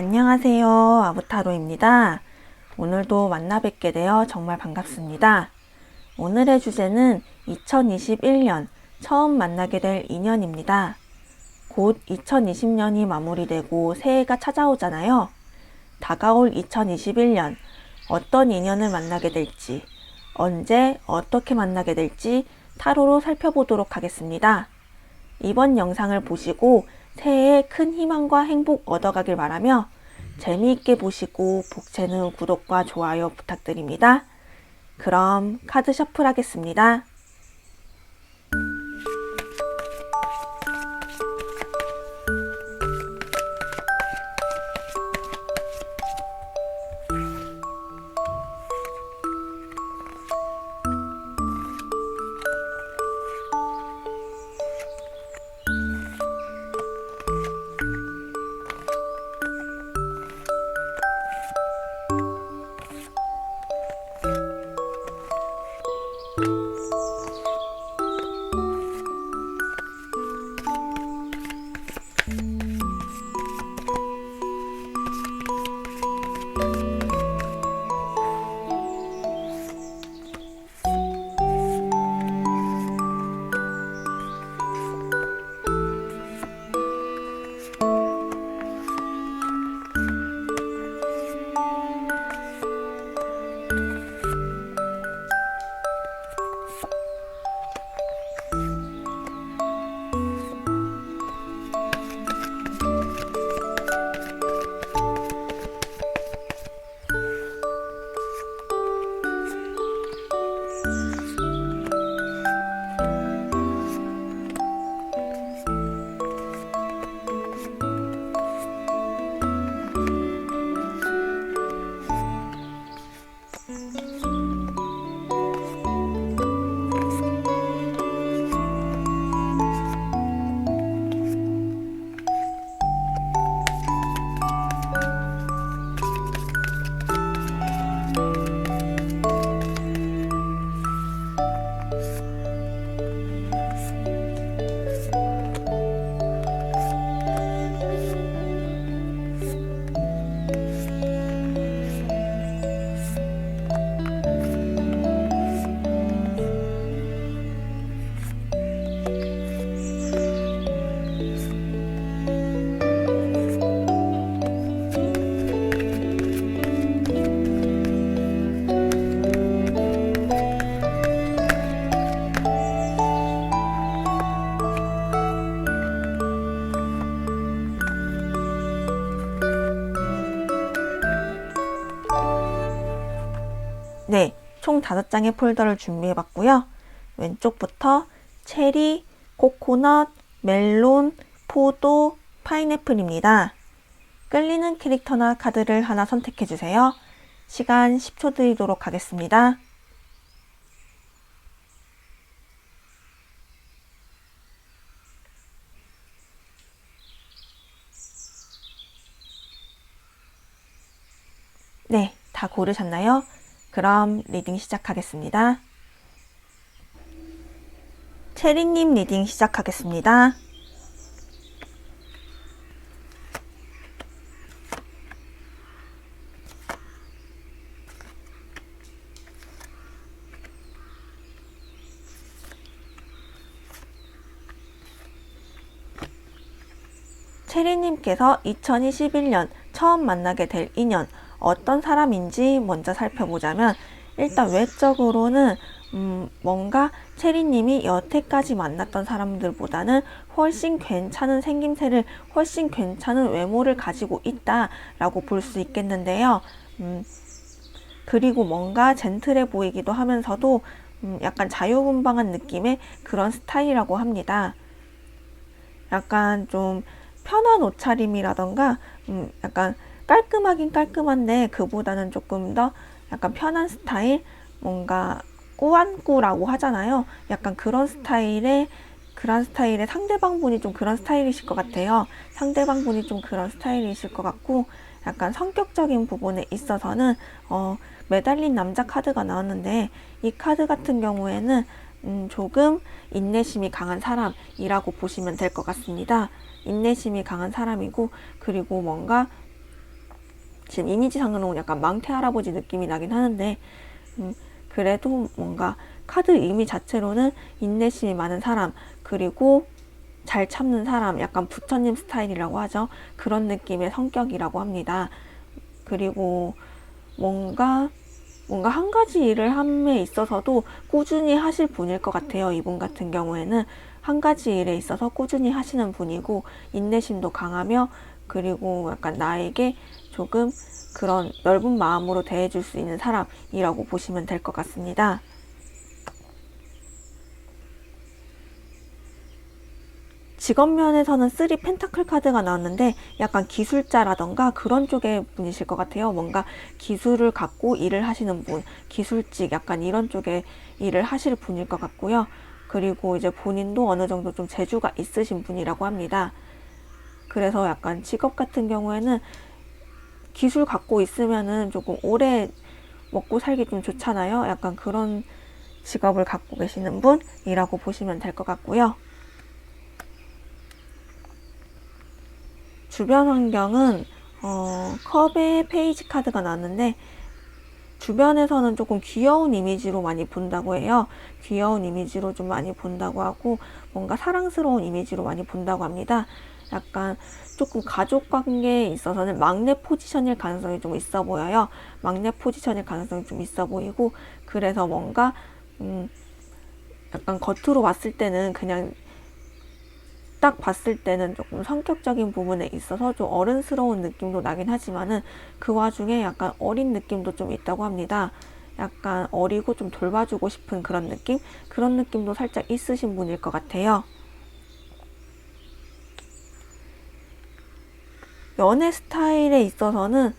안녕하세요. 아부타로입니다. 오늘도 만나 뵙게 되어 정말 반갑습니다. 오늘의 주제는 2021년 처음 만나게 될 인연입니다. 곧 2020년이 마무리되고 새해가 찾아오잖아요. 다가올 2021년 어떤 인연을 만나게 될지, 언제 어떻게 만나게 될지 타로로 살펴보도록 하겠습니다. 이번 영상을 보시고 새해에 큰 희망과 행복 얻어가길 바라며 재미있게 보시고 복채는 구독과 좋아요 부탁드립니다. 그럼 카드 셔플 하겠습니다. 네, 총 5장의 폴더를 준비해봤고요. 왼쪽부터 체리, 코코넛, 멜론, 포도, 파인애플입니다. 끌리는 캐릭터나 카드를 하나 선택해주세요. 시간 10초 드리도록 하겠습니다. 네, 다 고르셨나요? 그럼 리딩 시작하겠습니다. 체리님 리딩 시작하겠습니다. 체리님께서 2021년 처음 만나게 될 인연 어떤 사람인지 먼저 살펴보자면 일단 외적으로는 뭔가 체리님이 여태까지 만났던 사람들보다는 훨씬 괜찮은 생김새를 훨씬 괜찮은 외모를 가지고 있다라고 볼 수 있겠는데요. 그리고 뭔가 젠틀해 보이기도 하면서도 약간 자유분방한 느낌의 그런 스타일이라고 합니다. 약간 좀 편한 옷차림이라던가 약간 깔끔하긴 깔끔한데 그보다는 조금 더 약간 편한 스타일, 뭔가 꾸안꾸라고 하잖아요. 약간 그런 스타일의 상대방분이 좀 그런 스타일이실 것 같아요. 상대방분이 좀 그런 스타일이실 것 같고 약간 성격적인 부분에 있어서는 매달린 남자 카드가 나왔는데 이 카드 같은 경우에는 조금 인내심이 강한 사람이라고 보시면 될 것 같습니다. 인내심이 강한 사람이고 그리고 뭔가 지금 이미지상으로는 약간 망태 할아버지 느낌이 나긴 하는데 그래도 뭔가 카드 의미 자체로는 인내심이 많은 사람, 그리고 잘 참는 사람, 약간 부처님 스타일이라고 하죠. 그런 느낌의 성격이라고 합니다. 그리고 뭔가 한 가지 일을 함에 있어서도 꾸준히 하실 분일 것 같아요. 이분 같은 경우에는 한 가지 일에 있어서 꾸준히 하시는 분이고, 인내심도 강하며, 그리고 약간 나에게 조금 그런 넓은 마음으로 대해줄 수 있는 사람이라고 보시면 될 것 같습니다. 직업 면에서는 3 펜타클 카드가 나왔는데 약간 기술자라던가 그런 쪽의 분이실 것 같아요. 뭔가 기술을 갖고 일을 하시는 분, 기술직 약간 이런 쪽에 일을 하실 분일 것 같고요. 그리고 이제 본인도 어느 정도 좀 재주가 있으신 분이라고 합니다. 그래서 약간 직업 같은 경우에는 기술 갖고 있으면은 조금 오래 먹고 살기 좀 좋잖아요. 약간 그런 직업을 갖고 계시는 분이라고 보시면 될 것 같고요. 주변 환경은 컵의 페이지 카드가 나왔는데, 주변에서는 조금 귀여운 이미지로 많이 본다고 해요. 귀여운 이미지로 좀 많이 본다고 하고, 뭔가 사랑스러운 이미지로 많이 본다고 합니다. 약간 조금 가족 관계에 있어서는 막내 포지션일 가능성이 좀 있어 보여요. 막내 포지션일 가능성이 좀 있어 보이고, 그래서 뭔가 약간 겉으로 봤을 때는 그냥 딱 봤을 때는 조금 성격적인 부분에 있어서 좀 어른스러운 느낌도 나긴 하지만은 그 와중에 약간 어린 느낌도 좀 있다고 합니다. 약간 어리고 좀 돌봐주고 싶은 그런 느낌? 그런 느낌도 살짝 있으신 분일 것 같아요. 연애 스타일에 있어서는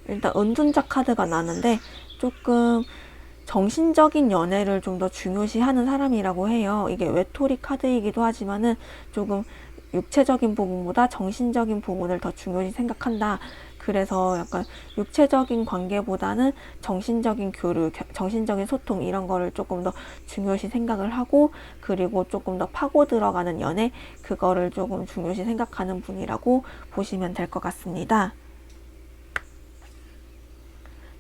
일단 은둔자 카드가 나는데 조금 정신적인 연애를 좀 더 중요시하는 사람이라고 해요. 이게 외톨이 카드이기도 하지만은 조금 육체적인 부분보다 정신적인 부분을 더 중요시 생각한다. 그래서 약간 육체적인 관계보다는 정신적인 교류, 정신적인 소통 이런 거를 조금 더 중요시 생각을 하고, 그리고 조금 더 파고 들어가는 연애, 그거를 조금 중요시 생각하는 분이라고 보시면 될 것 같습니다.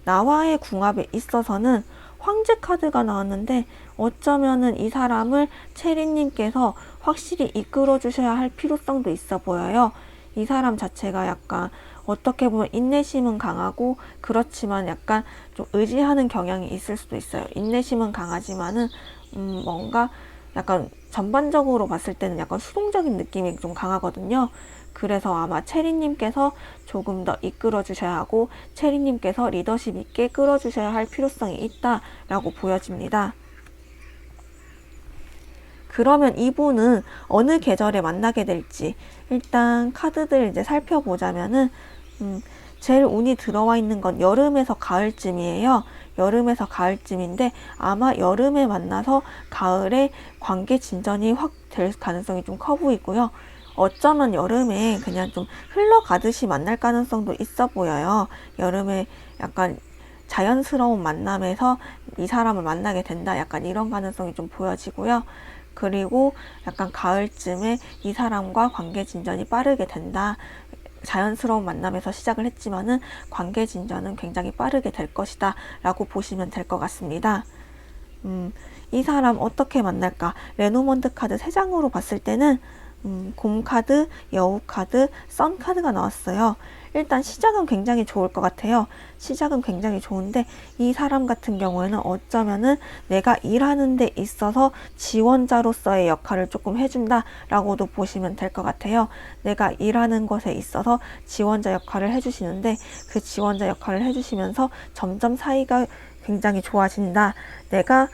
나와의 궁합에 있어서는 황제 카드가 나왔는데, 어쩌면은 이 사람을 체리님께서 확실히 이끌어 주셔야 할 필요성도 있어 보여요. 이 사람 자체가 약간 어떻게 보면 인내심은 강하고, 그렇지만 약간 좀 의지하는 경향이 있을 수도 있어요. 인내심은 강하지만은 뭔가 약간 전반적으로 봤을 때는 약간 수동적인 느낌이 좀 강하거든요. 그래서 아마 체리님께서 조금 더 이끌어 주셔야 하고, 체리님께서 리더십 있게 끌어 주셔야 할 필요성이 있다라고 보여집니다. 그러면 이분은 어느 계절에 만나게 될지 일단 카드들 이제 살펴보자면은 제일 운이 들어와 있는 건 여름에서 가을쯤이에요. 여름에서 가을쯤인데 아마 여름에 만나서 가을에 관계 진전이 확 될 가능성이 좀 커 보이고요. 어쩌면 여름에 그냥 좀 흘러가듯이 만날 가능성도 있어 보여요. 여름에 약간 자연스러운 만남에서 이 사람을 만나게 된다. 약간 이런 가능성이 좀 보여지고요. 그리고 약간 가을쯤에 이 사람과 관계 진전이 빠르게 된다. 자연스러운 만남에서 시작을 했지만은 관계 진전은 굉장히 빠르게 될 것이다 라고 보시면 될 것 같습니다. 이 사람 어떻게 만날까? 레노먼드 카드 3장으로 봤을 때는 곰 카드, 여우 카드, 선 카드가 나왔어요. 일단 시작은 굉장히 좋을 것 같아요. 시작은 굉장히 좋은데 이 사람 같은 경우에는 어쩌면은 내가 일하는 데 있어서 지원자로서의 역할을 조금 해준다 라고도 보시면 될 것 같아요. 내가 일하는 것에 있어서 지원자 역할을 해주시는데, 그 지원자 역할을 해주시면서 점점 사이가 굉장히 좋아진다. 내가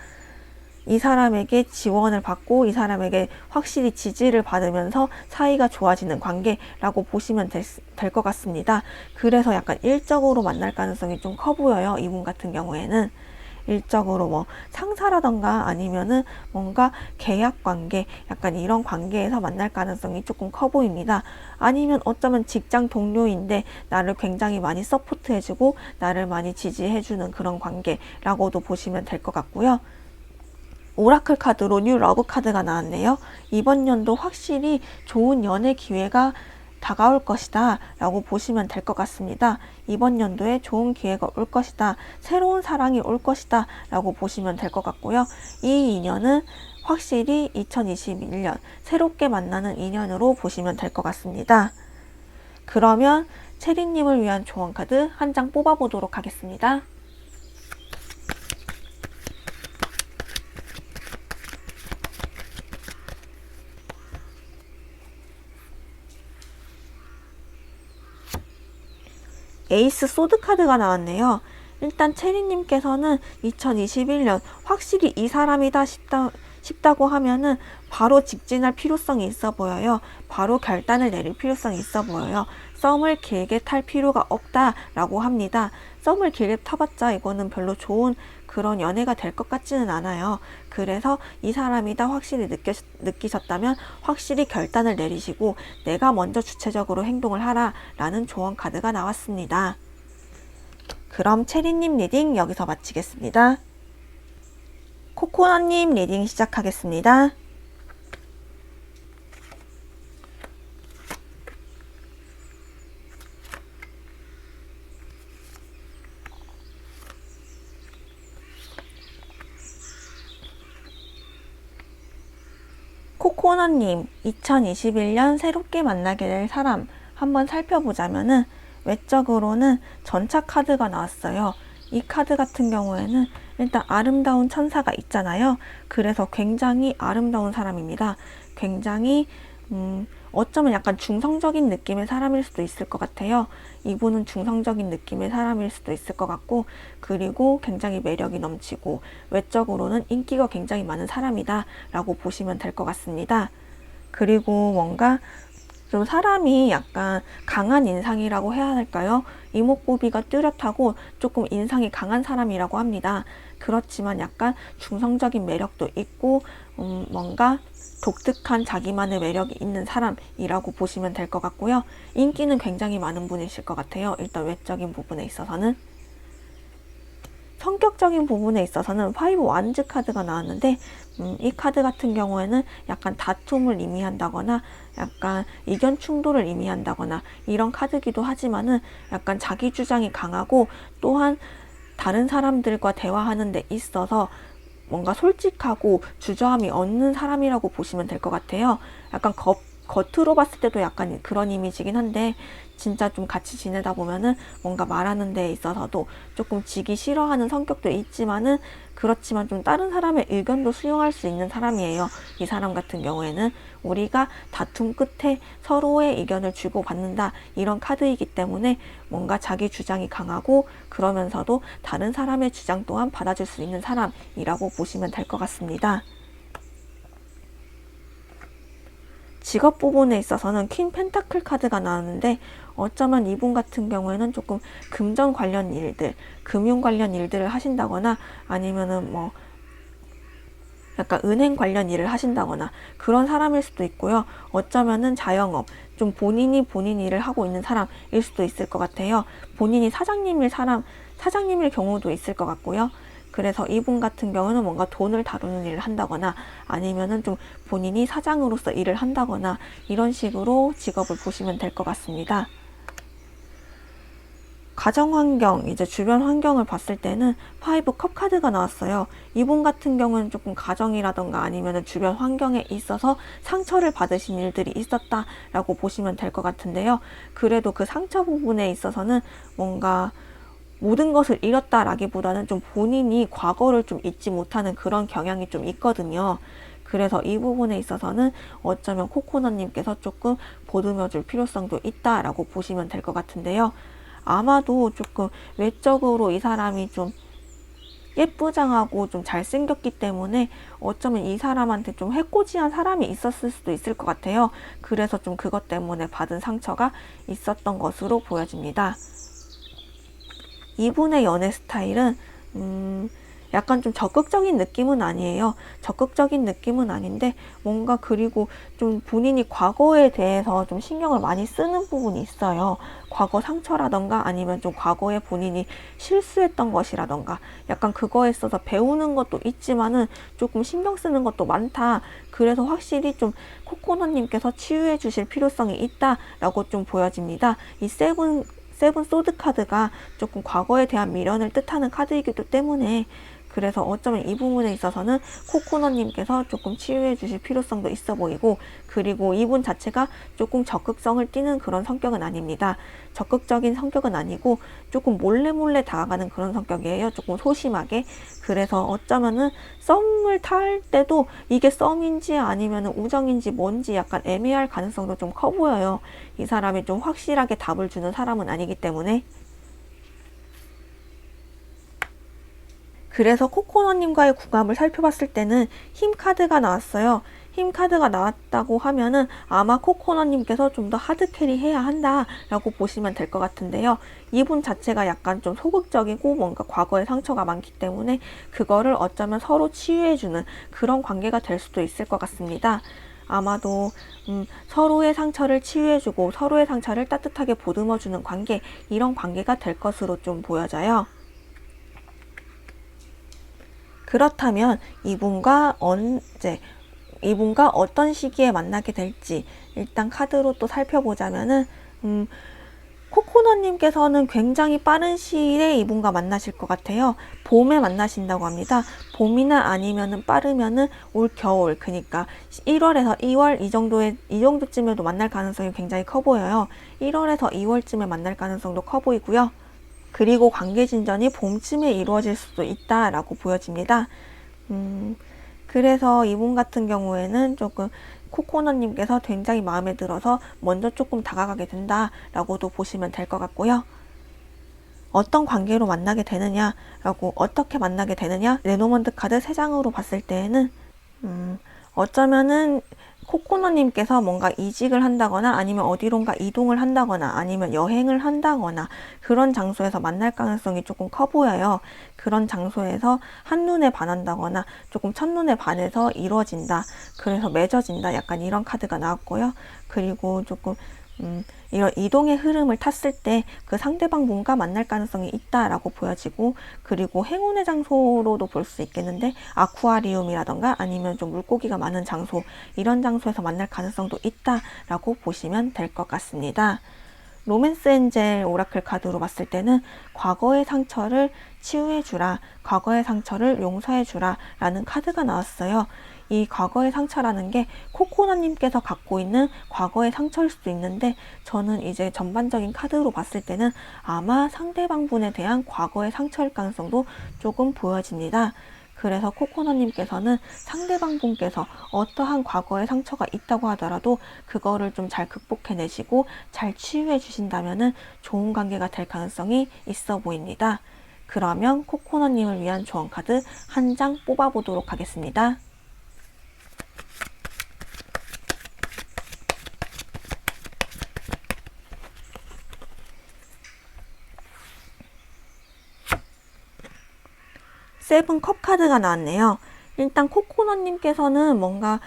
이 사람에게 지원을 받고 이 사람에게 확실히 지지를 받으면서 사이가 좋아지는 관계라고 보시면 될 것 같습니다. 그래서 약간 일적으로 만날 가능성이 좀 커 보여요. 이분 같은 경우에는 일적으로 뭐 상사라던가 아니면은 뭔가 계약 관계, 약간 이런 관계에서 만날 가능성이 조금 커 보입니다. 아니면 어쩌면 직장 동료인데 나를 굉장히 많이 서포트해주고 나를 많이 지지해주는 그런 관계라고도 보시면 될 것 같고요. 오라클 카드로 뉴 러브 카드가 나왔네요. 이번 연도 확실히 좋은 연애 기회가 다가올 것이다 라고 보시면 될 것 같습니다. 이번 연도에 좋은 기회가 올 것이다, 새로운 사랑이 올 것이다 라고 보시면 될 것 같고요. 이 인연은 확실히 2021년 새롭게 만나는 인연으로 보시면 될 것 같습니다. 그러면 체리님을 위한 조언 카드 한 장 뽑아보도록 하겠습니다. 에이스 소드 카드가 나왔네요. 일단 체리님께서는 2021년 확실히 이 사람이다 싶다고 하면은 바로 직진할 필요성이 있어 보여요. 바로 결단을 내릴 필요성이 있어 보여요. 썸을 길게 탈 필요가 없다라고 합니다. 썸을 길게 타봤자 이거는 별로 좋은 그런 연애가 될 것 같지는 않아요. 그래서 이 사람이다 확실히 느끼셨다면 확실히 결단을 내리시고 내가 먼저 주체적으로 행동을 하라 라는 조언 카드가 나왔습니다. 그럼 체리님 리딩 여기서 마치겠습니다. 코코넛님 리딩 시작하겠습니다. 코코넛님, 2021년 새롭게 만나게 될 사람 한번 살펴보자면은 외적으로는 전차 카드가 나왔어요. 이 카드 같은 경우에는 일단 아름다운 천사가 있잖아요. 그래서 굉장히 아름다운 사람입니다. 굉장히 어쩌면 약간 중성적인 느낌의 사람일 수도 있을 것 같아요. 이분은 중성적인 느낌의 사람일 수도 있을 것 같고, 그리고 굉장히 매력이 넘치고 외적으로는 인기가 굉장히 많은 사람이다 라고 보시면 될 것 같습니다. 그리고 뭔가 좀 사람이 약간 강한 인상이라고 해야 할까요? 이목구비가 뚜렷하고 조금 인상이 강한 사람이라고 합니다. 그렇지만 약간 중성적인 매력도 있고 뭔가 독특한 자기만의 매력이 있는 사람이라고 보시면 될 것 같고요. 인기는 굉장히 많은 분이실 것 같아요. 일단 외적인 부분에 있어서는. 성격적인 부분에 있어서는 5 완즈 카드가 나왔는데 이 카드 같은 경우에는 약간 다툼을 의미한다거나 약간 의견 충돌을 의미한다거나 이런 카드기도 하지만은 약간 자기 주장이 강하고 또한 다른 사람들과 대화하는 데 있어서 뭔가 솔직하고 주저함이 없는 사람이라고 보시면 될 것 같아요. 약간 겉으로 봤을 때도 약간 그런 이미지긴 한데 진짜 좀 같이 지내다 보면은 뭔가 말하는 데 있어서도 조금 지기 싫어하는 성격도 있지만은 그렇지만 좀 다른 사람의 의견도 수용할 수 있는 사람이에요. 이 사람 같은 경우에는 우리가 다툼 끝에 서로의 의견을 주고받는다 이런 카드이기 때문에 뭔가 자기 주장이 강하고 그러면서도 다른 사람의 주장 또한 받아줄 수 있는 사람이라고 보시면 될 것 같습니다. 직업 부분에 있어서는 퀸 펜타클 카드가 나왔는데 어쩌면 이분 같은 경우에는 조금 금전 관련 일들, 금융 관련 일들을 하신다거나 아니면은 뭐 약간 은행 관련 일을 하신다거나 그런 사람일 수도 있고요. 어쩌면은 자영업, 좀 본인 일을 하고 있는 사람일 수도 있을 것 같아요. 본인이 사장님일 경우도 있을 것 같고요. 그래서 이분 같은 경우는 뭔가 돈을 다루는 일을 한다거나 아니면은 좀 본인이 사장으로서 일을 한다거나 이런 식으로 직업을 보시면 될 것 같습니다. 가정 환경, 이제 주변 환경을 봤을 때는 5 컵 카드가 나왔어요. 이분 같은 경우는 조금 가정이라던가 아니면 주변 환경에 있어서 상처를 받으신 일들이 있었다라고 보시면 될 것 같은데요. 그래도 그 상처 부분에 있어서는 뭔가 모든 것을 잃었다라기보다는 좀 본인이 과거를 좀 잊지 못하는 그런 경향이 좀 있거든요. 그래서 이 부분에 있어서는 어쩌면 코코넛님께서 조금 보듬어 줄 필요성도 있다라고 보시면 될 것 같은데요. 아마도 조금 외적으로 이 사람이 좀 예쁘장하고 좀 잘생겼기 때문에 어쩌면 이 사람한테 좀 해코지한 사람이 있었을 수도 있을 것 같아요. 그래서 좀 그것 때문에 받은 상처가 있었던 것으로 보여집니다. 이분의 연애 스타일은 약간 좀 적극적인 느낌은 아니에요. 적극적인 느낌은 아닌데 뭔가 그리고 좀 본인이 과거에 대해서 좀 신경을 많이 쓰는 부분이 있어요. 과거 상처라던가 아니면 좀 과거에 본인이 실수했던 것이라던가 약간 그거에 있어서 배우는 것도 있지만은 조금 신경 쓰는 것도 많다. 그래서 확실히 좀 코코넛님께서 치유해 주실 필요성이 있다라고 좀 보여집니다. 이 세븐 소드 카드가 조금 과거에 대한 미련을 뜻하는 카드이기도 때문에 그래서 어쩌면 이 부분에 있어서는 코코넛님께서 조금 치유해 주실 필요성도 있어 보이고 그리고 이분 자체가 조금 적극성을 띠는 그런 성격은 아닙니다. 적극적인 성격은 아니고 조금 몰래 다가가는 그런 성격이에요. 조금 소심하게. 그래서 어쩌면은 썸을 탈 때도 이게 썸인지 아니면 우정인지 뭔지 약간 애매할 가능성도 좀 커 보여요. 이 사람이 좀 확실하게 답을 주는 사람은 아니기 때문에. 그래서 코코넛님과의 궁합을 살펴봤을 때는 힘 카드가 나왔어요. 힘 카드가 나왔다고 하면은 아마 코코넛님께서 좀 더 하드캐리 해야 한다 라고 보시면 될 것 같은데요. 이분 자체가 약간 좀 소극적이고 뭔가 과거에 상처가 많기 때문에 그거를 어쩌면 서로 치유해주는 그런 관계가 될 수도 있을 것 같습니다. 아마도 서로의 상처를 치유해주고 서로의 상처를 따뜻하게 보듬어주는 관계, 이런 관계가 될 것으로 좀 보여져요. 그렇다면 이분과 어떤 시기에 만나게 될지 일단 카드로 또 살펴보자면은 코코넛님께서는 굉장히 빠른 시일에 이분과 만나실 것 같아요. 봄에 만나신다고 합니다. 봄이나 아니면은 빠르면은 올 겨울, 그러니까 1월에서 2월 이 정도쯤에도 만날 가능성이 굉장히 커 보여요. 1월에서 2월쯤에 만날 가능성도 커 보이고요. 그리고 관계 진전이 봄쯤에 이루어질 수도 있다라고 보여집니다. 그래서 이분 같은 경우에는 조금 코코넛님께서 굉장히 마음에 들어서 먼저 조금 다가가게 된다라고도 보시면 될 것 같고요. 어떤 관계로 만나게 되느냐라고, 어떻게 만나게 되느냐, 레노먼드 카드 3장으로 봤을 때에는 어쩌면은 코코넛님께서 뭔가 이직을 한다거나 아니면 어디론가 이동을 한다거나 아니면 여행을 한다거나 그런 장소에서 만날 가능성이 조금 커 보여요. 그런 장소에서 한눈에 반한다거나 조금 첫눈에 반해서 이루어진다. 그래서 맺어진다. 약간 이런 카드가 나왔고요. 그리고 조금 이런 이동의 흐름을 탔을 때 그 상대방 분과 만날 가능성이 있다라고 보여지고, 그리고 행운의 장소로도 볼 수 있겠는데 아쿠아리움이라던가 아니면 좀 물고기가 많은 장소, 이런 장소에서 만날 가능성도 있다라고 보시면 될 것 같습니다. 로맨스 엔젤 오라클 카드로 봤을 때는 과거의 상처를 치유해주라, 과거의 상처를 용서해주라 라는 카드가 나왔어요. 이 과거의 상처라는 게 코코넛님께서 갖고 있는 과거의 상처일 수도 있는데, 저는 이제 전반적인 카드로 봤을 때는 아마 상대방 분에 대한 과거의 상처일 가능성도 조금 보여집니다. 그래서 코코넛님께서는 상대방 분께서 어떠한 과거의 상처가 있다고 하더라도 그거를 좀 잘 극복해내시고 잘 치유해 주신다면 좋은 관계가 될 가능성이 있어 보입니다. 그러면 코코넛님을 위한 조언 카드 한 장 뽑아보도록 하겠습니다. 세븐 컵 카드가 나왔네요. 일단 코코넛님께서는 뭔가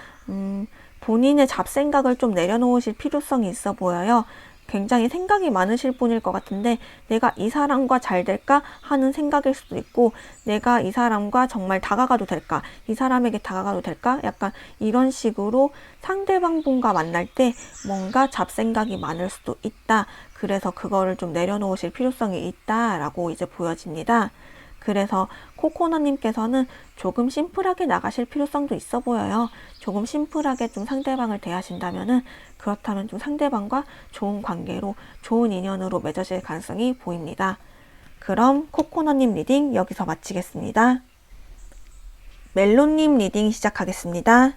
본인의 잡생각을 좀 내려놓으실 필요성이 있어 보여요. 굉장히 생각이 많으실 분일 것 같은데, 내가 이 사람과 잘 될까 하는 생각일 수도 있고, 내가 이 사람과 정말 다가가도 될까, 이 사람에게 다가가도 될까, 약간 이런 식으로 상대방 분과 만날 때 뭔가 잡생각이 많을 수도 있다. 그래서 그거를 좀 내려놓으실 필요성이 있다라고 이제 보여집니다. 그래서 코코넛님께서는 조금 심플하게 나가실 필요성도 있어 보여요. 조금 심플하게 좀 상대방을 대하신다면은, 그렇다면 좀 상대방과 좋은 관계로, 좋은 인연으로 맺어질 가능성이 보입니다. 그럼 코코넛님 리딩 여기서 마치겠습니다. 멜론님 리딩 시작하겠습니다.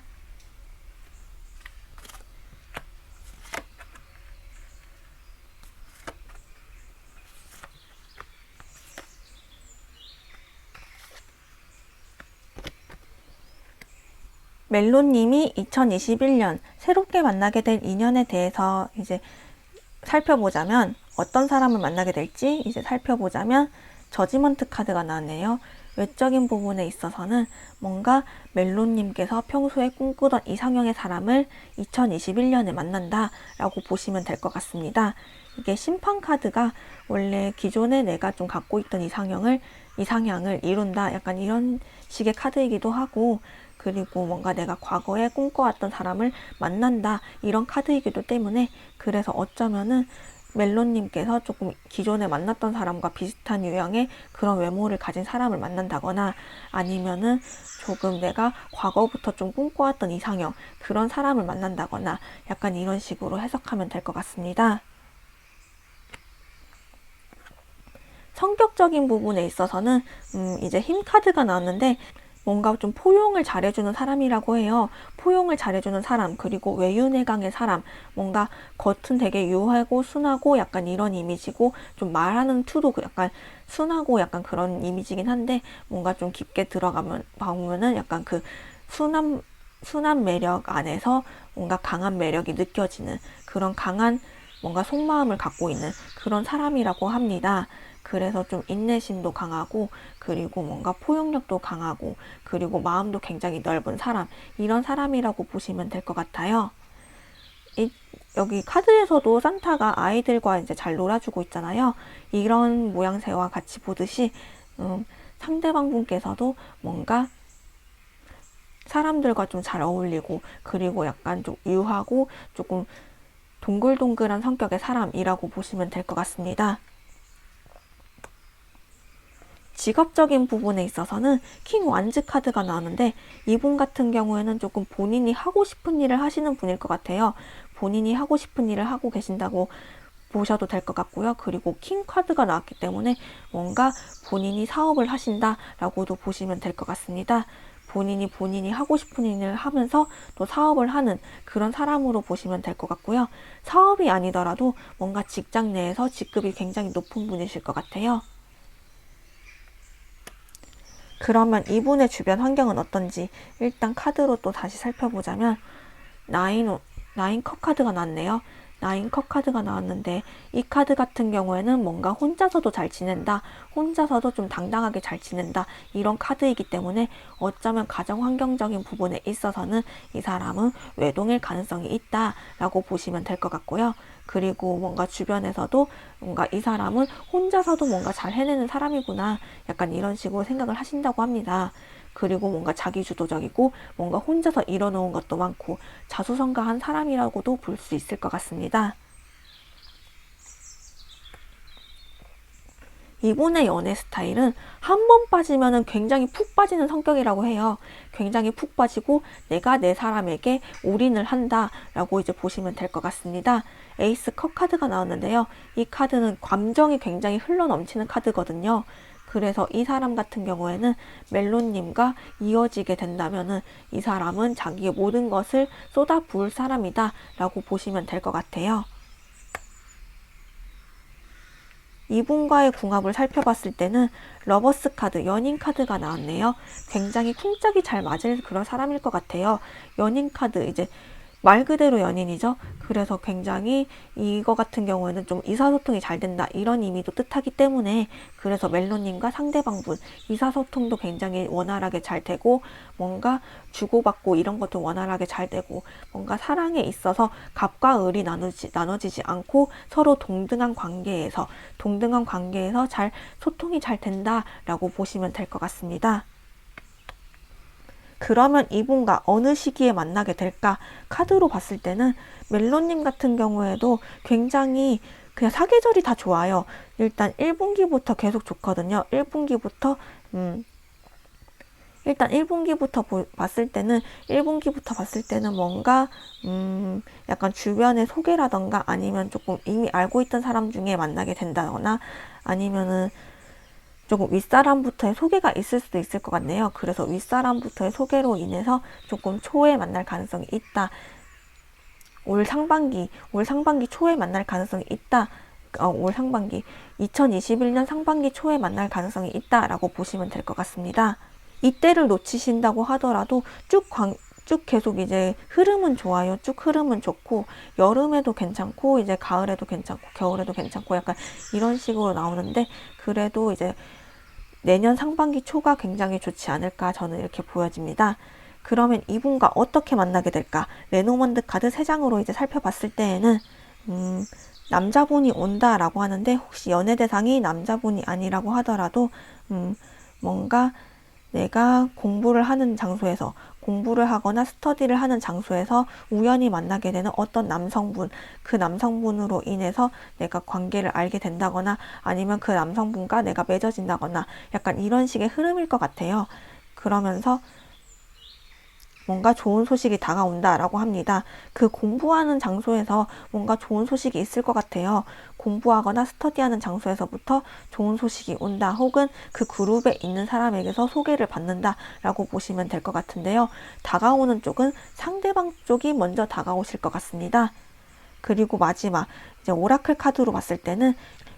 멜론님이 2021년 새롭게 만나게 될 인연에 대해서 이제 살펴보자면, 어떤 사람을 만나게 될지 이제 살펴보자면 저지먼트 카드가 나왔네요. 외적인 부분에 있어서는 뭔가 멜론님께서 평소에 꿈꾸던 이상형의 사람을 2021년에 만난다 라고 보시면 될 것 같습니다. 이게 심판 카드가 원래 기존에 내가 좀 갖고 있던 이상향을 이룬다, 약간 이런 식의 카드이기도 하고, 그리고 뭔가 내가 과거에 꿈꿔왔던 사람을 만난다, 이런 카드이기도 때문에, 그래서 어쩌면은 멜론님께서 조금 기존에 만났던 사람과 비슷한 유형의 그런 외모를 가진 사람을 만난다거나, 아니면은 조금 내가 과거부터 좀 꿈꿔왔던 이상형, 그런 사람을 만난다거나, 약간 이런 식으로 해석하면 될 것 같습니다. 성격적인 부분에 있어서는 이제 힘 카드가 나왔는데, 뭔가 좀 포용을 잘해주는 사람이라고 해요. 포용을 잘해주는 사람, 그리고 외윤회 강의 사람, 뭔가 겉은 되게 유하고 순하고 약간 이런 이미지고, 좀 말하는 투도 약간 순하고 약간 그런 이미지긴 한데, 뭔가 좀 깊게 들어가면 보면은 약간 그 순한 매력 안에서 뭔가 강한 매력이 느껴지는 그런 강한 뭔가 속마음을 갖고 있는 그런 사람이라고 합니다. 그래서 좀 인내심도 강하고, 그리고 뭔가 포용력도 강하고, 그리고 마음도 굉장히 넓은 사람, 이런 사람이라고 보시면 될 것 같아요. 여기 카드에서도 산타가 아이들과 이제 잘 놀아주고 있잖아요. 이런 모양새와 같이 보듯이 상대방 분께서도 뭔가 사람들과 좀 잘 어울리고, 그리고 약간 좀 유하고 조금 동글동글한 성격의 사람이라고 보시면 될 것 같습니다. 직업적인 부분에 있어서는 킹 완즈 카드가 나오는데, 이분 같은 경우에는 조금 본인이 하고 싶은 일을 하시는 분일 것 같아요. 본인이 하고 싶은 일을 하고 계신다고 보셔도 될 것 같고요. 그리고 킹 카드가 나왔기 때문에 뭔가 본인이 사업을 하신다라고도 보시면 될 것 같습니다. 본인이 하고 싶은 일을 하면서 또 사업을 하는 그런 사람으로 보시면 될 것 같고요. 사업이 아니더라도 뭔가 직장 내에서 직급이 굉장히 높은 분이실 것 같아요. 그러면 이분의 주변 환경은 어떤지 일단 카드로 또 다시 살펴보자면, 나인 컵 카드가 나왔네요. 나인 컵 카드가 나왔는데, 이 카드 같은 경우에는 뭔가 혼자서도 잘 지낸다, 혼자서도 좀 당당하게 잘 지낸다, 이런 카드이기 때문에 어쩌면 가정 환경적인 부분에 있어서는 이 사람은 외동일 가능성이 있다라고 보시면 될 것 같고요. 그리고 뭔가 주변에서도 뭔가 이 사람은 혼자서도 뭔가 잘 해내는 사람이구나, 약간 이런 식으로 생각을 하신다고 합니다. 그리고 뭔가 자기주도적이고 뭔가 혼자서 이뤄놓은 것도 많고 자수성가한 사람이라고도 볼 수 있을 것 같습니다. 이분의 연애 스타일은 한 번 빠지면 굉장히 푹 빠지는 성격이라고 해요. 굉장히 푹 빠지고 내가 내 사람에게 올인을 한다라고 이제 보시면 될 것 같습니다. 에이스 컵 카드가 나왔는데요. 이 카드는 감정이 굉장히 흘러넘치는 카드거든요. 그래서 이 사람 같은 경우에는 멜론님과 이어지게 된다면은 이 사람은 자기의 모든 것을 쏟아 부을 사람이다 라고 보시면 될 것 같아요. 이분과의 궁합을 살펴봤을 때는 러버스 카드, 연인 카드가 나왔네요. 굉장히 쿵짝이 잘 맞을 그런 사람일 것 같아요. 연인 카드, 이제 말 그대로 연인이죠. 그래서 굉장히 이거 같은 경우에는 좀 의사소통이 잘 된다, 이런 의미도 뜻하기 때문에, 그래서 멜론님과 상대방분 의사소통도 굉장히 원활하게 잘 되고, 뭔가 주고받고 이런 것도 원활하게 잘 되고, 뭔가 사랑에 있어서 갑과 을이 나눠지지 않고 서로 동등한 관계에서 잘 소통이 잘 된다라고 보시면 될 것 같습니다. 그러면 이분과 어느 시기에 만나게 될까? 카드로 봤을 때는 멜론님 같은 경우에도 굉장히 그냥 사계절이 다 좋아요. 일단 1분기부터 계속 좋거든요. 1분기부터 봤을 때는 뭔가 약간 주변의 소개라던가, 아니면 조금 이미 알고 있던 사람 중에 만나게 된다거나, 아니면은 조금 윗사람부터의 소개가 있을 수도 있을 것 같네요. 그래서 윗사람부터의 소개로 인해서 조금 초에 만날 가능성이 있다. 올 상반기 초에 만날 가능성이 있다. 올 상반기 2021년 상반기 초에 만날 가능성이 있다라고 보시면 될 것 같습니다. 이때를 놓치신다고 하더라도 쭉 계속 이제 흐름은 좋아요. 쭉 흐름은 좋고, 여름에도 괜찮고, 이제 가을에도 괜찮고, 겨울에도 괜찮고, 약간 이런 식으로 나오는데, 그래도 이제 내년 상반기 초가 굉장히 좋지 않을까 저는 이렇게 보여집니다. 그러면 이분과 어떻게 만나게 될까? 레노먼드 카드 3장으로 이제 살펴봤을 때에는 남자분이 온다라고 하는데 혹시 연애 대상이 남자분이 아니라고 하더라도 뭔가 내가 공부를 하는 장소에서 공부를 하거나 스터디를 하는 장소에서 우연히 만나게 되는 어떤 남성분, 그 남성분으로 인해서 내가 관계를 알게 된다거나 아니면 그 남성분과 내가 맺어진다거나 약간 이런 식의 흐름일 것 같아요. 그러면서 뭔가 좋은 소식이 다가온다라고 합니다. 그 공부하는 장소에서 뭔가 좋은 소식이 있을 것 같아요. 공부하거나 스터디하는 장소에서부터 좋은 소식이 온다. 혹은 그 그룹에 있는 사람에게서 소개를 받는다라고 보시면 될 것 같은데요. 다가오는 쪽은 상대방 쪽이 먼저 다가오실 것 같습니다. 그리고 마지막 이제 오라클 카드로 봤을 때는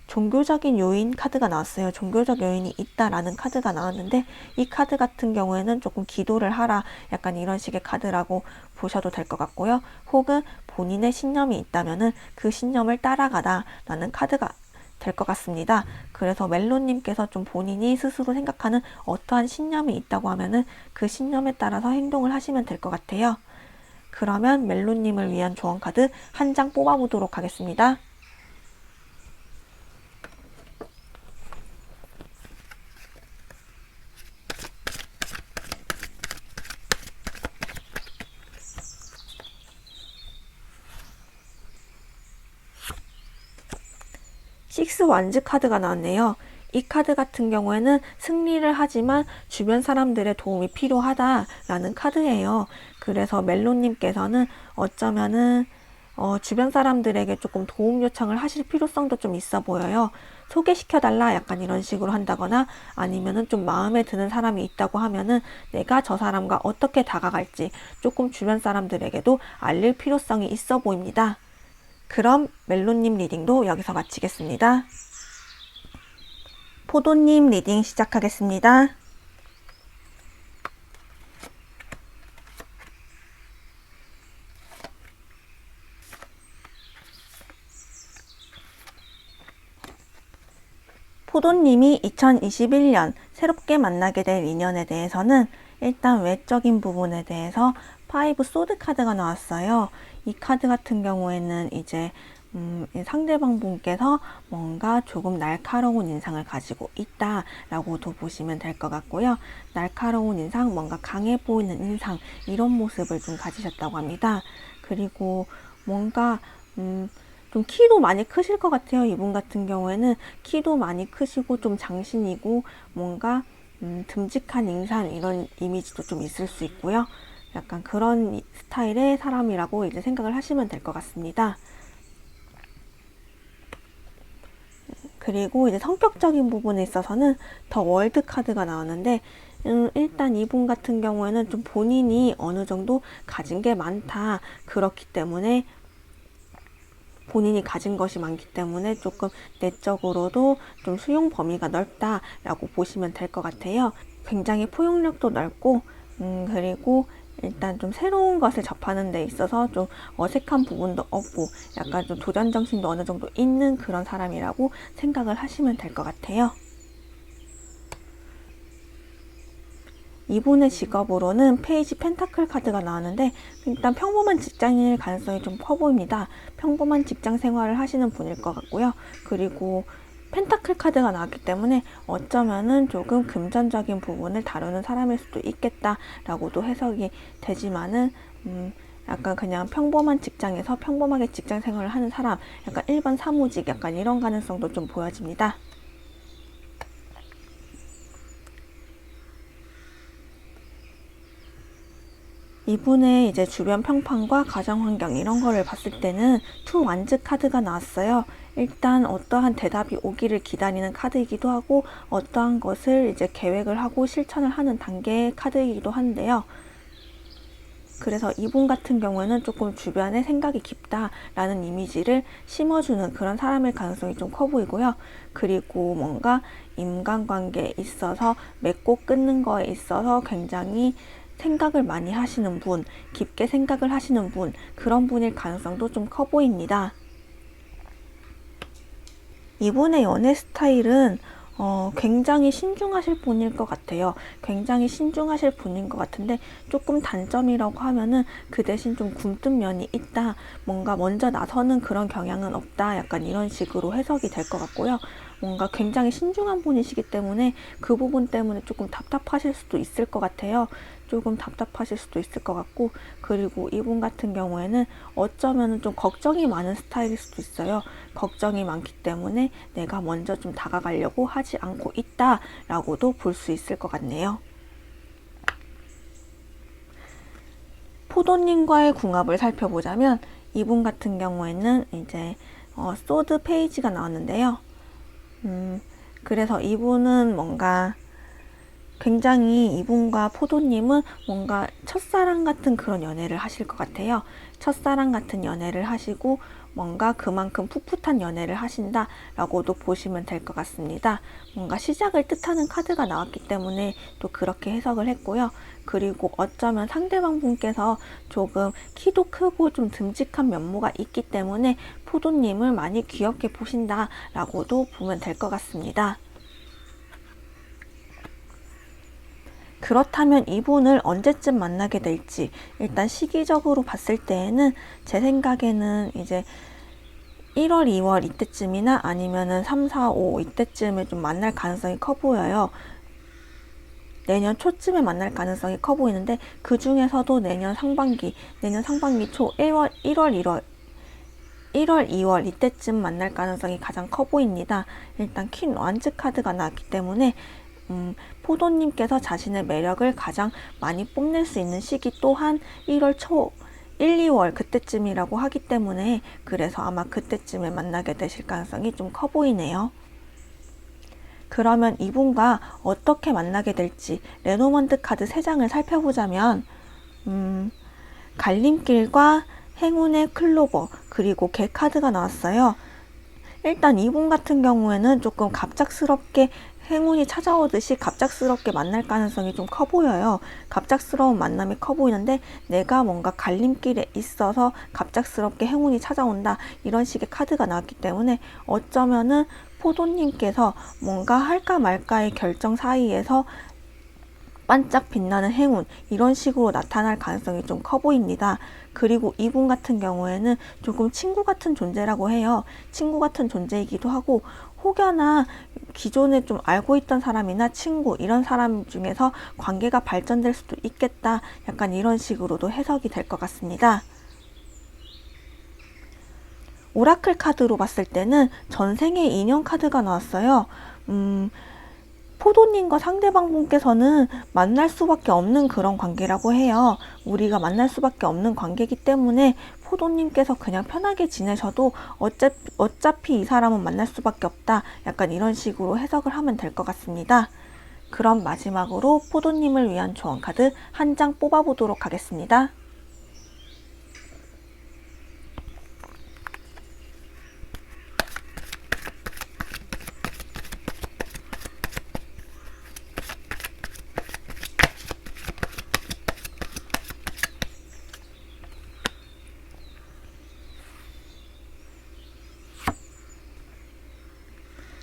종교적인 요인 카드가 나왔어요. 종교적 요인이 있다라는 카드가 나왔는데 이 카드 같은 경우에는 조금 기도를 하라 약간 이런 식의 카드라고 보셔도 될 것 같고요. 혹은 본인의 신념이 있다면은 그 신념을 따라가다 라는 카드가 될 것 같습니다. 그래서 멜로님께서 좀 본인이 스스로 생각하는 어떠한 신념이 있다고 하면은 그 신념에 따라서 행동을 하시면 될 것 같아요. 그러면 멜로님을 위한 조언 카드 한 장 뽑아보도록 하겠습니다. 식스 완즈 카드가 나왔네요. 이 카드 같은 경우에는 승리를 하지만 주변 사람들의 도움이 필요하다라는 카드예요. 그래서 멜로님께서는 어쩌면은 주변 사람들에게 조금 도움 요청을 하실 필요성도 좀 있어 보여요. 소개시켜달라 약간 이런 식으로 한다거나 아니면은 좀 마음에 드는 사람이 있다고 하면은 내가 저 사람과 어떻게 다가갈지 조금 주변 사람들에게도 알릴 필요성이 있어 보입니다. 그럼 멜로님 리딩도 여기서 마치겠습니다. 포도님 리딩 시작하겠습니다. 포도님이 2021년 새롭게 만나게 될 인연에 대해서는 일단 외적인 부분에 대해서 5 소드 카드가 나왔어요. 이 카드 같은 경우에는 이제 상대방 분께서 뭔가 조금 날카로운 인상을 가지고 있다라고도 보시면 될 것 같고요. 날카로운 인상, 뭔가 강해 보이는 인상 이런 모습을 좀 가지셨다고 합니다. 그리고 뭔가 좀 키도 많이 크실 것 같아요. 이분 같은 경우에는 키도 많이 크시고 좀 장신이고 뭔가 듬직한 인상 이런 이미지도 좀 있을 수 있고요. 약간 그런 스타일의 사람이라고 이제 생각을 하시면 될 것 같습니다. 그리고 이제 성격적인 부분에 있어서는 더 월드 카드가 나오는데 일단 이분 같은 경우에는 좀 본인이 어느 정도 가진 게 많다. 그렇기 때문에 본인이 가진 것이 많기 때문에 조금 내적으로도 좀 수용 범위가 넓다라고 보시면 될 것 같아요. 굉장히 포용력도 넓고 그리고 일단 좀 새로운 것을 접하는 데 있어서 좀 어색한 부분도 없고 약간 좀 도전 정신도 어느 정도 있는 그런 사람이라고 생각을 하시면 될 것 같아요. 이분의 직업으로는 페이지 펜타클 카드가 나왔는데 일단 평범한 직장인일 가능성이 좀 커 보입니다. 평범한 직장 생활을 하시는 분일 것 같고요. 그리고 펜타클 카드가 나왔기 때문에 어쩌면은 조금 금전적인 부분을 다루는 사람일 수도 있겠다라고도 해석이 되지만은 약간 그냥 평범한 직장에서 평범하게 직장 생활을 하는 사람, 약간 일반 사무직 약간 이런 가능성도 좀 보여집니다. 이분의 이제 주변 평판과 가정 환경 이런 거를 봤을 때는 투 완즈 카드가 나왔어요. 일단 어떠한 대답이 오기를 기다리는 카드이기도 하고 어떠한 것을 이제 계획을 하고 실천을 하는 단계의 카드이기도 한데요. 그래서 이분 같은 경우에는 조금 주변에 생각이 깊다라는 이미지를 심어주는 그런 사람일 가능성이 좀 커 보이고요. 그리고 뭔가 인간관계에 있어서 맺고 끊는 거에 있어서 굉장히 생각을 많이 하시는 분, 깊게 생각을 하시는 분, 그런 분일 가능성도 좀 커 보입니다. 이분의 연애 스타일은 굉장히 신중하실 분일 것 같아요. 굉장히 신중하실 분인 것 같은데 조금 단점이라고 하면은 그 대신 좀 굼뜬 면이 있다. 뭔가 먼저 나서는 그런 경향은 없다. 약간 이런 식으로 해석이 될 것 같고요. 뭔가 굉장히 신중한 분이시기 때문에 그 부분 때문에 조금 답답하실 수도 있을 것 같아요. 조금 답답하실 수도 있을 것 같고, 그리고 이분 같은 경우에는 어쩌면 좀 걱정이 많은 스타일일 수도 있어요. 걱정이 많기 때문에 내가 먼저 좀 다가가려고 하지 않고 있다라고도 볼 수 있을 것 같네요. 포도님과의 궁합을 살펴보자면 이분 같은 경우에는 이제 소드 페이지가 나왔는데요. 그래서 이분은 뭔가 굉장히 이분과 포도님은 뭔가 첫사랑 같은 그런 연애를 하실 것 같아요. 첫사랑 같은 연애를 하시고 뭔가 그만큼 풋풋한 연애를 하신다라고도 보시면 될 것 같습니다. 뭔가 시작을 뜻하는 카드가 나왔기 때문에 또 그렇게 해석을 했고요. 그리고 어쩌면 상대방 분께서 조금 키도 크고 좀 듬직한 면모가 있기 때문에 포도님을 많이 귀엽게 보신다라고도 보면 될 것 같습니다. 그렇다면 이분을 언제쯤 만나게 될지, 일단 시기적으로 봤을 때에는 제 생각에는 이제 1월, 2월 이때쯤이나 아니면은 3, 4, 5 이때쯤에 좀 만날 가능성이 커 보여요. 내년 초쯤에 만날 가능성이 커 보이는데 그 중에서도 내년 상반기 초 1월, 2월 이때쯤 만날 가능성이 가장 커 보입니다. 일단 퀸 완즈 카드가 나왔기 때문에 포도님께서 자신의 매력을 가장 많이 뽐낼 수 있는 시기 또한 1월 초 1, 2월 그때쯤이라고 하기 때문에 그래서 아마 그때쯤에 만나게 되실 가능성이 좀 커 보이네요. 그러면 이분과 어떻게 만나게 될지 레노먼드 카드 3장을 살펴보자면 갈림길과 행운의 클로버 그리고 개 카드가 나왔어요. 일단 이분 같은 경우에는 조금 갑작스럽게 행운이 찾아오듯이 갑작스럽게 만날 가능성이 좀 커 보여요. 갑작스러운 만남이 커 보이는데 내가 뭔가 갈림길에 있어서 갑작스럽게 행운이 찾아온다 이런 식의 카드가 나왔기 때문에 어쩌면은 포도님께서 뭔가 할까 말까의 결정 사이에서 반짝 빛나는 행운 이런 식으로 나타날 가능성이 좀 커 보입니다. 그리고 이분 같은 경우에는 조금 친구 같은 존재라고 해요. 친구 같은 존재이기도 하고 혹여나 기존에 좀 알고 있던 사람이나 친구 이런 사람 중에서 관계가 발전될 수도 있겠다. 약간 이런 식으로도 해석이 될 것 같습니다. 오라클 카드로 봤을 때는 전생의 인연 카드가 나왔어요. 포도님과 상대방 분께서는 만날 수밖에 없는 그런 관계라고 해요. 우리가 만날 수밖에 없는 관계이기 때문에 포도님께서 그냥 편하게 지내셔도 어차피 이 사람은 만날 수밖에 없다. 약간 이런 식으로 해석을 하면 될 것 같습니다. 그럼 마지막으로 포도님을 위한 조언 카드 한 장 뽑아보도록 하겠습니다.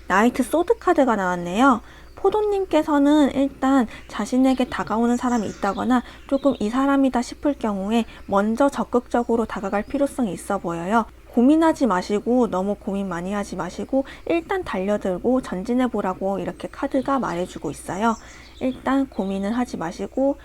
나이트 소드 카드가 나왔네요. 포도님께서는 일단 자신에게 다가오는 사람이 있다거나 조금 이 사람이다 싶을 경우에 먼저 적극적으로 다가갈 필요성이 있어 보여요. 고민하지 마시고 너무 고민 많이 하지 마시고 일단 달려들고 전진해 보라고 이렇게 카드가 말해주고 있어요. 일단 고민은 하지 마시고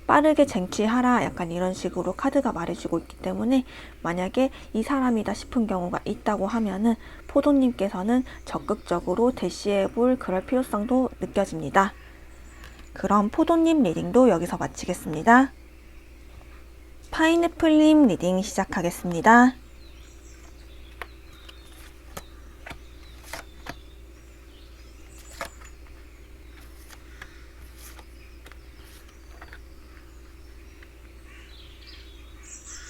빠르게 쟁취하라 약간 이런 식으로 카드가 말해주고 있기 때문에 만약에 이 사람이다 싶은 경우가 있다고 하면은 포도님께서는 적극적으로 대시해 볼 그럴 필요성도 느껴집니다. 그럼 포도님 리딩도 여기서 마치겠습니다. 파인애플님 리딩 시작하겠습니다.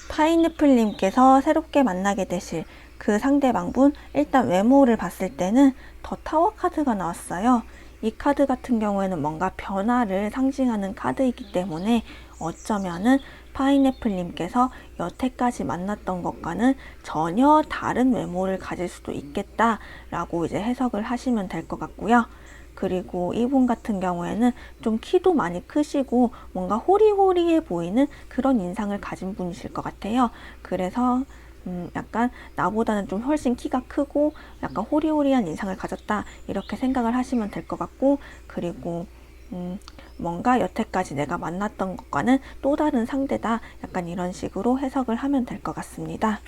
파인애플님께서 새롭게 만나게 되실 그 상대방분, 일단 외모를 봤을 때는 더 타워 카드가 나왔어요. 이 카드 같은 경우에는 뭔가 변화를 상징하는 카드이기 때문에 어쩌면은 파인애플님께서 여태까지 만났던 것과는 전혀 다른 외모를 가질 수도 있겠다라고 이제 해석을 하시면 될 것 같고요. 그리고 이분 같은 경우에는 좀 키도 많이 크시고 뭔가 호리호리해 보이는 그런 인상을 가진 분이실 것 같아요. 그래서 약간 나보다는 좀 훨씬 키가 크고 약간 호리호리한 인상을 가졌다 이렇게 생각을 하시면 될 것 같고, 그리고 뭔가 여태까지 내가 만났던 것과는 또 다른 상대다 약간 이런 식으로 해석을 하면 될 것 같습니다.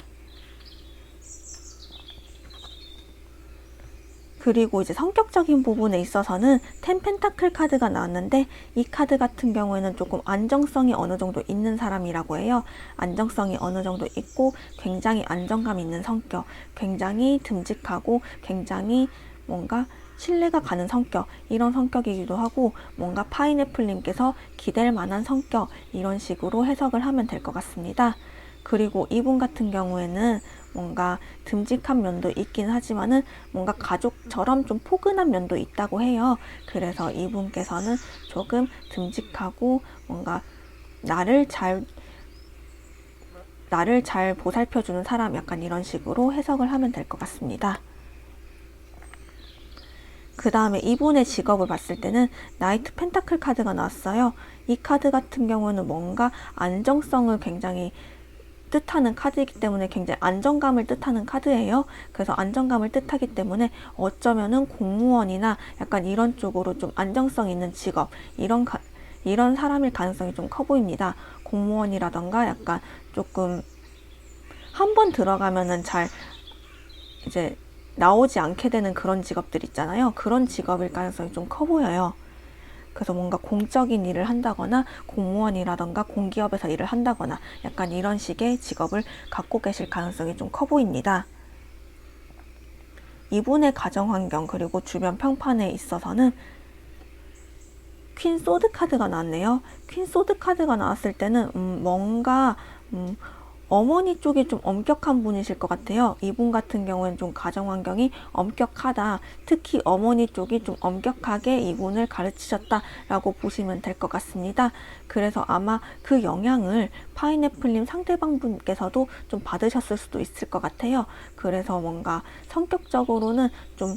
그리고 이제 성격적인 부분에 있어서는 10 펜타클 카드가 나왔는데, 이 카드 같은 경우에는 조금 안정성이 어느 정도 있는 사람이라고 해요. 안정성이 어느 정도 있고 굉장히 안정감 있는 성격, 굉장히 듬직하고 굉장히 뭔가 신뢰가 가는 성격, 이런 성격이기도 하고, 뭔가 파인애플님께서 기댈 만한 성격, 이런 식으로 해석을 하면 될 것 같습니다. 그리고 이분 같은 경우에는 뭔가 듬직한 면도 있긴 하지만은 뭔가 가족처럼 좀 포근한 면도 있다고 해요. 그래서 이분께서는 조금 듬직하고 뭔가 나를 잘 보살펴주는 사람, 약간 이런 식으로 해석을 하면 될 것 같습니다. 그 다음에 이분의 직업을 봤을 때는 나이트 펜타클 카드가 나왔어요. 이 카드 같은 경우는 뭔가 안정성을 굉장히 뜻하는 카드이기 때문에 굉장히 안정감을 뜻하는 카드예요. 그래서 안정감을 뜻하기 때문에 어쩌면은 공무원이나 약간 이런 쪽으로 좀 안정성 있는 직업, 이런 사람일 가능성이 좀 커 보입니다. 공무원이라던가 약간 조금 한번 들어가면은 잘 이제 나오지 않게 되는 그런 직업들 있잖아요. 그런 직업일 가능성이 좀 커 보여요. 그래서 뭔가 공적인 일을 한다거나 공무원이라던가 공기업에서 일을 한다거나 약간 이런 식의 직업을 갖고 계실 가능성이 좀 커 보입니다. 이분의 가정환경 그리고 주변 평판에 있어서는 퀸 소드 카드가 나왔네요. 퀸 소드 카드가 나왔을 때는 뭔가 어머니 쪽이 좀 엄격한 분이실 것 같아요. 이분 같은 경우에는 좀 가정환경이 엄격하다. 특히 어머니 쪽이 좀 엄격하게 이분을 가르치셨다라고 보시면 될 것 같습니다. 그래서 아마 그 영향을 파인애플님 상대방 분께서도 좀 받으셨을 수도 있을 것 같아요. 그래서 뭔가 성격적으로는 좀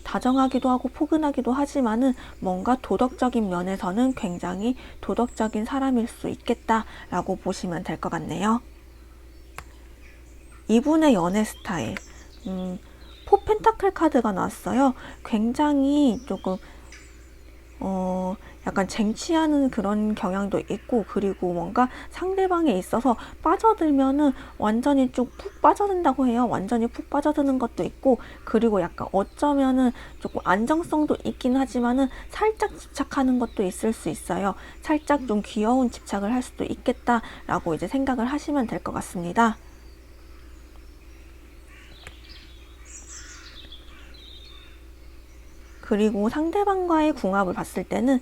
다정하기도 하고 포근하기도 하지만은 뭔가 도덕적인 면에서는 굉장히 도덕적인 사람일 수 있겠다라고 보시면 될 것 같네요. 이분의 연애 스타일, 4 펜타클 카드가 나왔어요. 굉장히 조금 약간 쟁취하는 그런 경향도 있고, 그리고 뭔가 상대방에 있어서 빠져들면은 완전히 쭉 푹 빠져든다고 해요. 완전히 푹 빠져드는 것도 있고, 그리고 약간 어쩌면은 조금 안정성도 있긴 하지만은 살짝 집착하는 것도 있을 수 있어요. 살짝 좀 귀여운 집착을 할 수도 있겠다라고 이제 생각을 하시면 될 것 같습니다. 그리고 상대방과의 궁합을 봤을 때는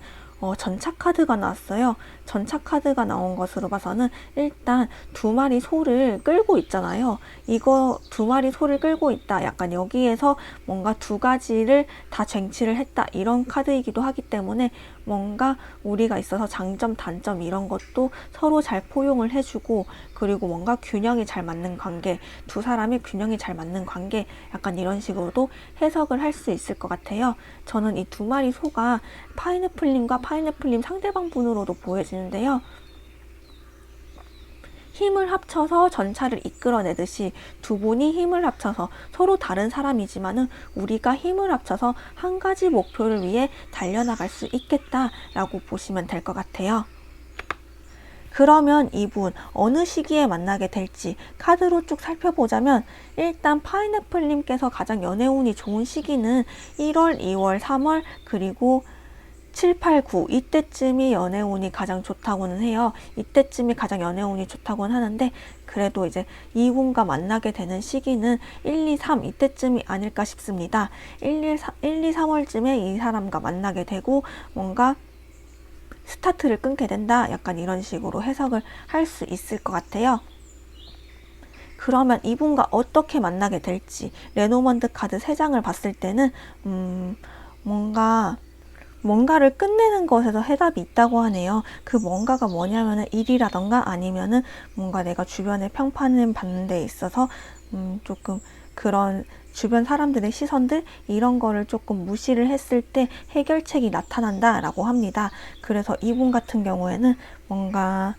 전차 카드가 나왔어요. 전차 카드가 나온 것으로 봐서는 일단 두 마리 소를 끌고 있잖아요. 이거 두 마리 소를 끌고 있다. 약간 여기에서 뭔가 두 가지를 다 쟁취를 했다. 이런 카드이기도 하기 때문에 뭔가 우리가 있어서 장점, 단점 이런 것도 서로 잘 포용을 해주고, 그리고 뭔가 균형이 잘 맞는 관계, 두 사람이 균형이 잘 맞는 관계, 약간 이런 식으로도 해석을 할 수 있을 것 같아요. 저는 이 두 마리 소가 파인애플님과 파인애플님 상대방 분으로도 보여지는데요. 힘을 합쳐서 전차를 이끌어내듯이 두 분이 힘을 합쳐서 서로 다른 사람이지만은 우리가 힘을 합쳐서 한 가지 목표를 위해 달려나갈 수 있겠다라고 보시면 될 것 같아요. 그러면 이분 어느 시기에 만나게 될지 카드로 쭉 살펴보자면, 일단 파인애플님께서 가장 연애운이 좋은 시기는 1월, 2월, 3월 그리고 7, 8, 9 이때쯤이 연애운이 가장 좋다고는 해요. 이때쯤이 가장 연애운이 좋다고는 하는데, 그래도 이제 이분과 만나게 되는 시기는 1, 2, 3 이때쯤이 아닐까 싶습니다. 1, 2, 3월쯤에 이 사람과 만나게 되고 뭔가 스타트를 끊게 된다. 약간 이런 식으로 해석을 할 수 있을 것 같아요. 그러면 이분과 어떻게 만나게 될지 레노먼드 카드 3장을 봤을 때는 뭔가 뭔가를 끝내는 것에서 해답이 있다고 하네요. 그 뭔가가 뭐냐면은 일이라던가 아니면은 뭔가 내가 주변에 평판을 받는 데 있어서 조금 그런 주변 사람들의 시선들 이런 거를 조금 무시를 했을 때 해결책이 나타난다 라고 합니다. 그래서 이분 같은 경우에는 뭔가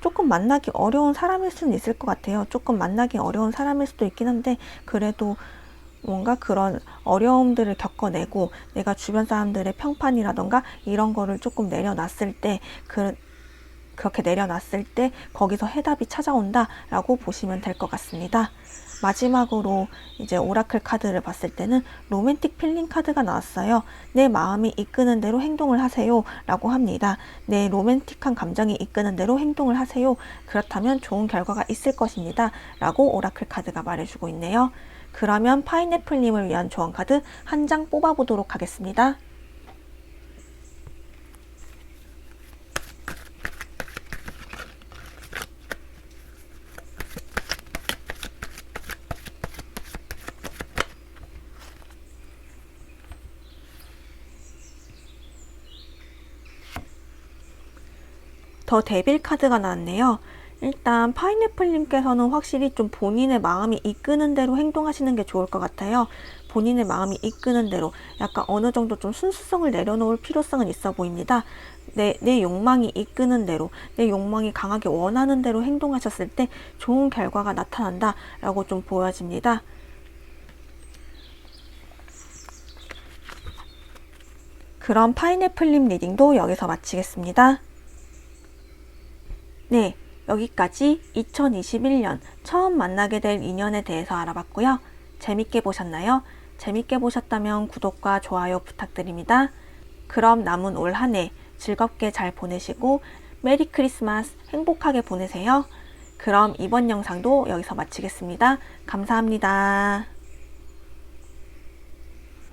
조금 만나기 어려운 사람일 수는 있을 것 같아요. 조금 만나기 어려운 사람일 수도 있긴 한데 그래도 뭔가 그런 어려움들을 겪어내고 내가 주변 사람들의 평판이라던가 이런 거를 조금 내려놨을 때 그렇게 내려놨을 때 거기서 해답이 찾아온다 라고 보시면 될 것 같습니다. 마지막으로 이제 오라클 카드를 봤을 때는 로맨틱 필링 카드가 나왔어요. 내 마음이 이끄는 대로 행동을 하세요 라고 합니다. 내 로맨틱한 감정이 이끄는 대로 행동을 하세요. 그렇다면 좋은 결과가 있을 것입니다 라고 오라클 카드가 말해주고 있네요. 그러면 파인애플님을 위한 조언 카드 한 장 뽑아보도록 하겠습니다. 더 데빌 카드가 나왔네요. 일단 파인애플님께서는 확실히 좀 본인의 마음이 이끄는 대로 행동하시는 게 좋을 것 같아요. 본인의 마음이 이끄는 대로 약간 어느 정도 좀 순수성을 내려놓을 필요성은 있어 보입니다. 내 욕망이 이끄는 대로, 내 욕망이 강하게 원하는 대로 행동하셨을 때 좋은 결과가 나타난다 라고 좀 보여집니다. 그럼 파인애플님 리딩도 여기서 마치겠습니다. 네, 여기까지 2021년 처음 만나게 될 인연에 대해서 알아봤고요. 재밌게 보셨나요? 재밌게 보셨다면 구독과 좋아요 부탁드립니다. 그럼 남은 올 한 해 즐겁게 잘 보내시고 메리 크리스마스 행복하게 보내세요. 그럼 이번 영상도 여기서 마치겠습니다. 감사합니다.